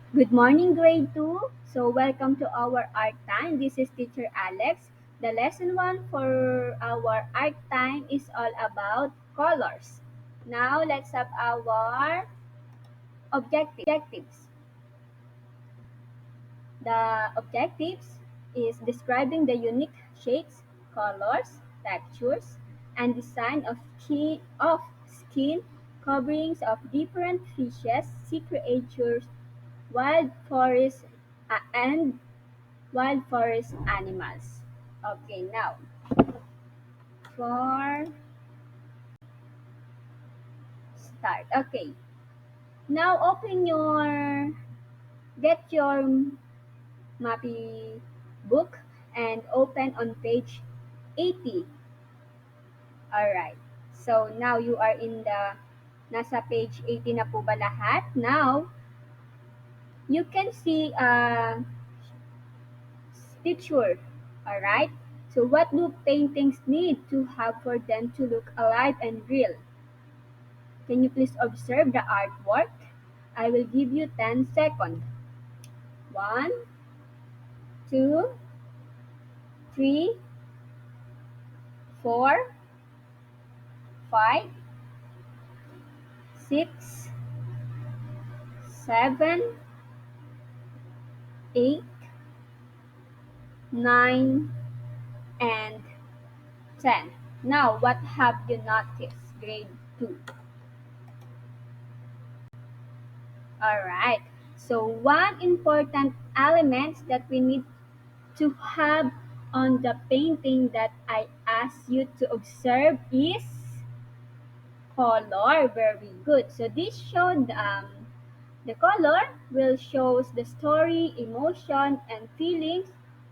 Good morning, grade 2. So, welcome to our art time. This is teacher Alex. The lesson 1 for our art time is all about colors. Now, let's have our objectives. The objectives is describing the unique shapes, colors, textures, and design of skin coverings of different fishes, sea creatures, wild forest, and wild forest animals. Okay, now for start. Okay, now get your mappy book and open on page 80. Alright, so now you are in nasa page 80 na po ba lahat? Now, you can see a picture. Alright, so what do paintings need to have for them to look alive and real? Can you please observe the artwork? I will give you 10 seconds. 1, 2, 3, 4, 5, 6, 7, 8, 9, and 10. Now, what have you noticed? Grade 2. Alright. So, one important element that we need to have on the painting that I asked you to observe is color. Very good. So this showed the color will shows the story, emotion, and feelings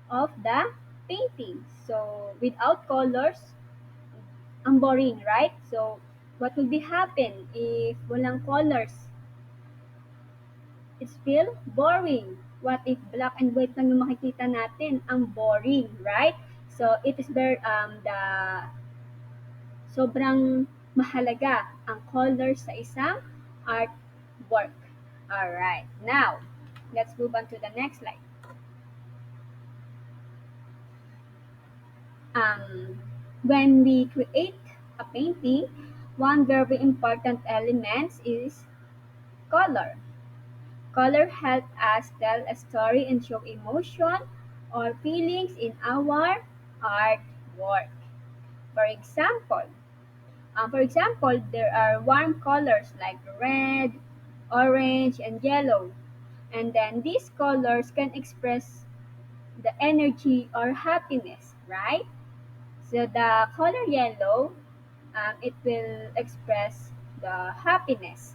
of the painting. So without colors, ang boring, right? So what will be happen if walang colors? It's feel boring. What if black and white lang yung makikita natin? Ang boring, right? So it is very sobrang mahalaga ang color sa isang artwork. Alright, now, let's move on to the next slide. When we create a painting, one very important element is color. Color helps us tell a story and show emotion or feelings in our artwork. For example, there are warm colors like red, orange, and yellow. And then these colors can express the energy or happiness, right? So the color yellow, it will express the happiness.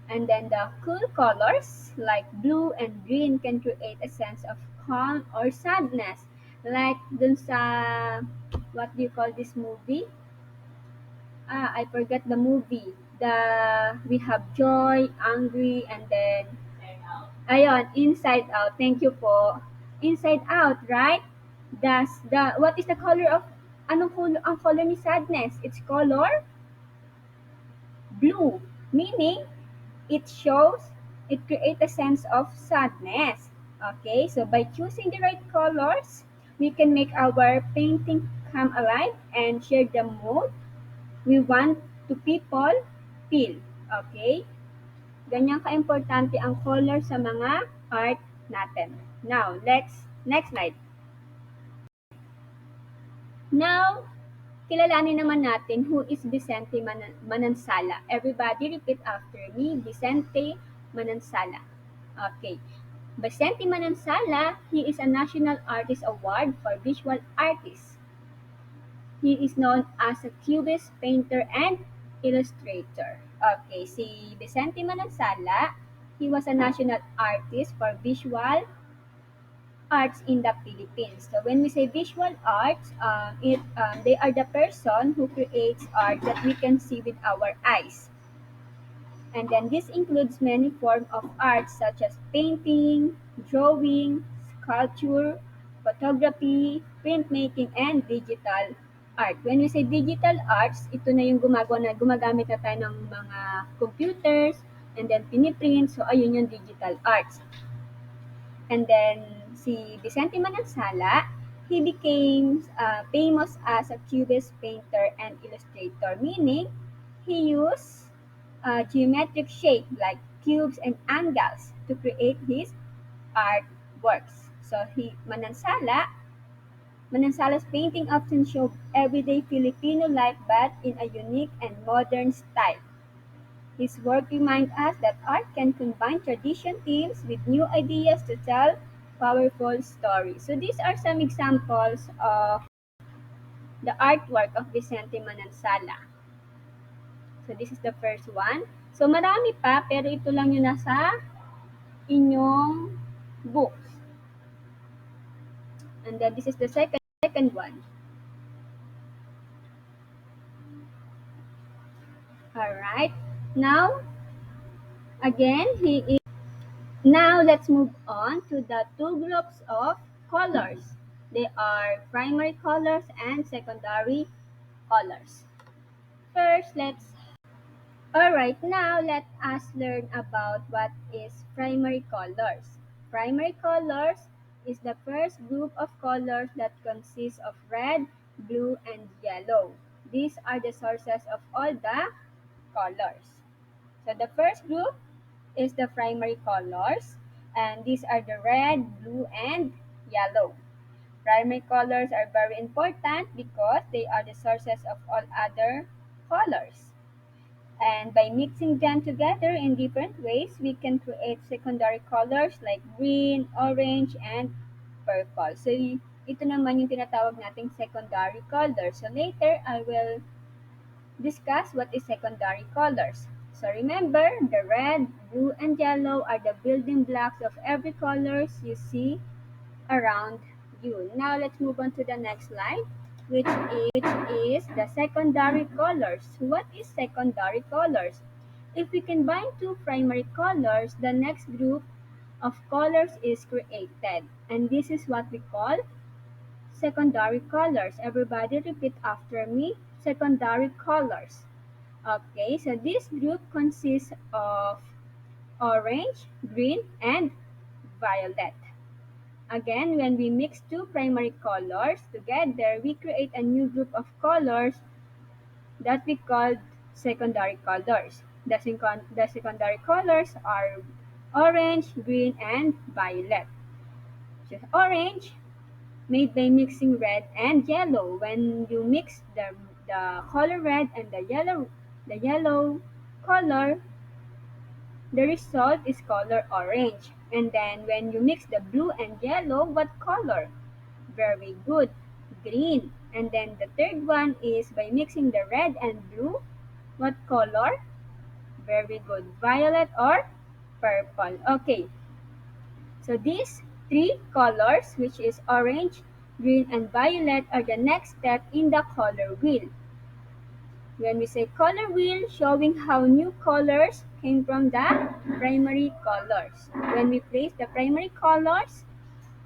And then the cool colors like blue and green can create a sense of calm or sadness. Like dun sa, what do you call this movie? I forget the movie. We have joy, angry, and then ayon, Inside Out. Thank you po. Inside Out, right? What is the color of anong color ang color ni sadness? It's color blue, meaning it creates a sense of sadness. Okay, so by choosing the right colors, we can make our painting come alive and share the mood we want to people feel. Okay? Ganyan ka-importante ang color sa mga art natin. Now, next slide. Now, kilalanin naman natin who is Vicente Manansala. Everybody repeat after me, Vicente Manansala. Okay. Vicente Manansala, he is a National Artist Award for Visual Artists. He is known as a cubist painter and illustrator. Okay, si Vicente Manansala, he was a national artist for visual arts in the Philippines. So when we say visual arts, they are the person who creates art that we can see with our eyes. And then this includes many forms of art such as painting, drawing, sculpture, photography, printmaking, and digital art. When we say digital arts, ito na yung gumagamit na tayo ng mga computers, and then piniprint. So, ayun yung digital arts. And then, si Vicente Manansala, he became famous as a cubist painter and illustrator, meaning he used geometric shape like cubes and angles to create his artworks. So, Manansala's painting often show everyday Filipino life but in a unique and modern style. His work reminds us that art can combine tradition themes with new ideas to tell powerful stories. So these are some examples of the artwork of Vicente Manansala. So this is the first one. So marami pa pero ito lang yung nasa inyong books. And then this is the second one. All right. Now again he is Now let's move on to the two groups of colors. They are primary colors and secondary colors. First, alright, now let us learn about what is primary colors. Primary colors is the first group of colors that consists of red, blue, and yellow. These are the sources of all the colors. So the first group is the primary colors, and these are the red, blue, and yellow. Primary colors are very important because they are the sources of all other colors. And by mixing them together in different ways, we can create secondary colors like green, orange, and purple. So, ito naman yung tinatawag nating secondary colors. So, later, I will discuss what is secondary colors. So remember, the red, blue, and yellow are the building blocks of every colors you see around you. Now let's move on to the next slide, which is the secondary colors. What is secondary colors? If we combine two primary colors, the next group of colors is created. And this is what we call secondary colors. Everybody repeat after me. Secondary colors. Okay, so this group consists of orange, green, and violet. Again, when we mix two primary colors together, we create a new group of colors that we call secondary colors. The secondary colors are orange, green, and violet. So orange, made by mixing red and yellow. When you mix the color red and the yellow color, the result is color orange. And then when you mix the blue and yellow, what color? Very good, green. And then the third one is by mixing the red and blue, what color? Very good, violet or purple. Okay, so these three colors, which is orange, green, and violet, are the next step in the color wheel. When we say color wheel, showing how new colors came from the primary colors. When we place the primary colors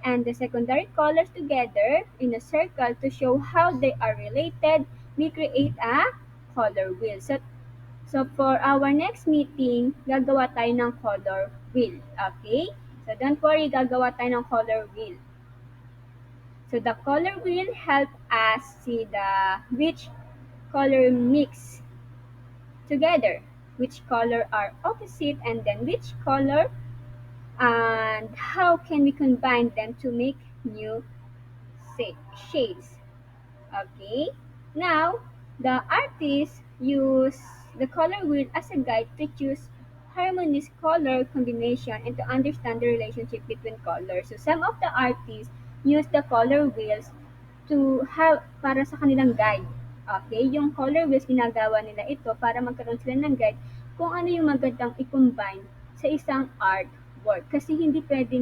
and the secondary colors together in a circle to show how they are related, we create a color wheel. So for our next meeting, gagawa tayo ng color wheel. Okay? So don't worry, gagawa tayo ng color wheel. So the color wheel help us see which color mix together, which color are opposite, and then which color and how can we combine them to make new shades. Okay, now the artists use the color wheel as a guide to choose harmonious color combination and to understand the relationship between colors. So some of the artists use the color wheels to have para sa kanilang guide. Okay, yung color wheels ginagawa nila ito para magkaroon sila ng guide kung ano yung magandang i-combine sa isang artwork. Kasi hindi pwede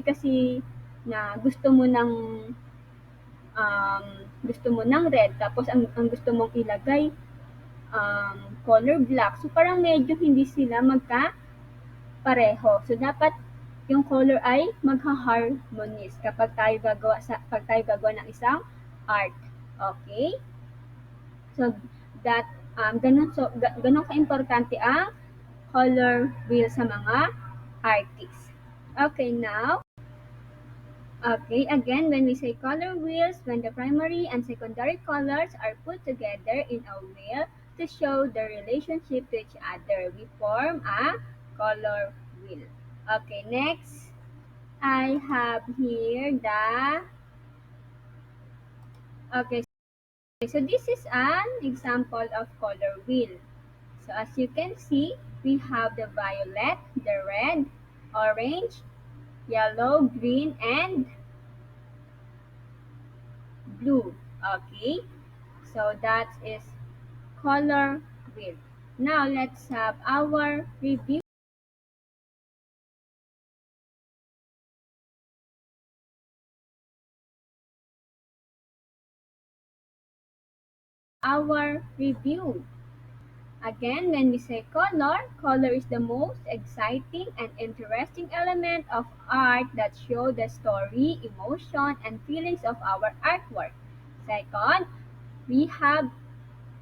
kasi na gusto mo ng red tapos ang gusto mong ilagay color black. So parang medyo hindi sila magka-pareho. So dapat yung color ay magha-harmonious pag tayo gagawa ng isang art. Okay? So that Ganun ka-importante ang color wheel sa mga artists. Okay, now, okay, again, when we say color wheels, when the primary and secondary colors are put together in a wheel to show the relationship to each other, we form a color wheel. Okay, next, I have here the, okay, so this is an example of color wheel. So as you can see, we have the violet, the red, orange, yellow, green, and blue. Okay, so that is color wheel. Now let's have our review. Our review. Again, when we say color, color is the most exciting and interesting element of art that show the story, emotion, and feelings of our artwork. Second, we have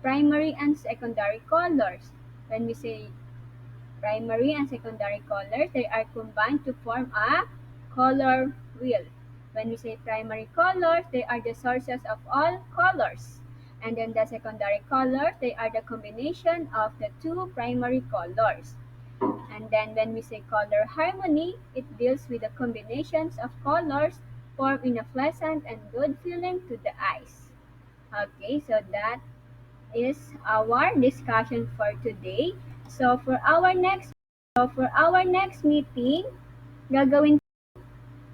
primary and secondary colors. When we say primary and secondary colors, they are combined to form a color wheel. When we say primary colors, they are the sources of all colors. And then the secondary colors, they are the combination of the two primary colors. And then when we say color harmony, it deals with the combinations of colors formed in a pleasant and good feeling to the eyes. Okay, so that is our discussion for today. So for our next meeting, gagawin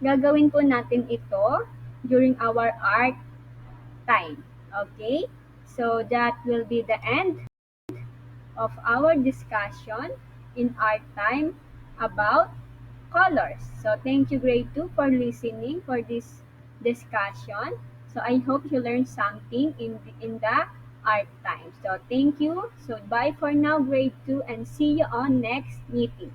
gagawin po natin ito during our art time. Okay? So that will be the end of our discussion in art time about colors. So thank you grade 2 for listening for this discussion. So I hope you learned something in the art time. So thank you. So bye for now grade 2 and see you on next meeting.